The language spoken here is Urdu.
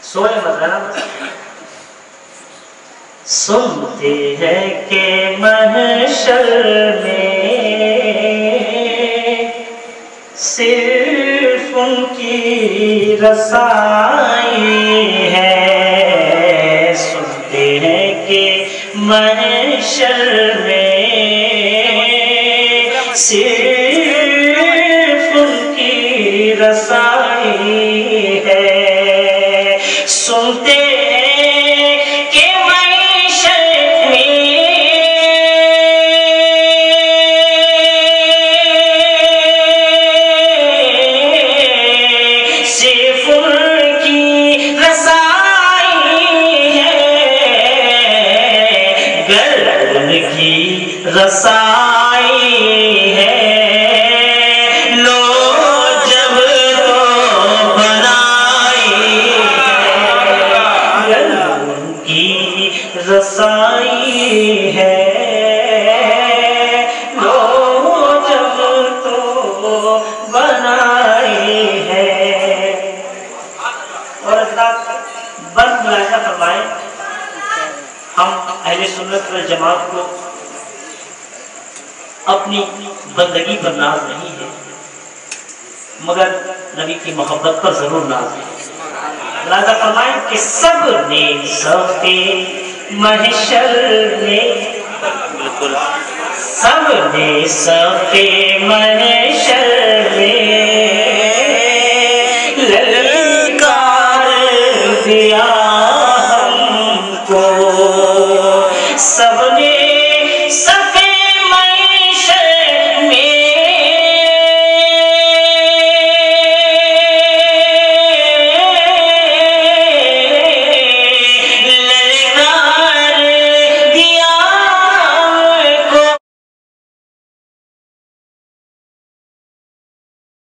سوئے مطلب سنتے ہیں کہ محشر میں صرف ان کی رسائی ہے، سنتے ہیں کہ محشر میں صرف ان کی رسائی ہے، سنتے رسائی ہے، لو جب تو بنائی ہے، ان کی رسائی ہے، لو جب تو بنائی ہے۔ اور بند ملاحظہ فرمائیں، ہم اہل سنت والجماعت کو اپنی بندگی پر ناز نہیں ہے، مگر نبی کی محبت پر ضرور ناز ہے۔ لہذا فرمائیں کہ سب نے صفِ محشر میں، سب نے صفِ محشر میں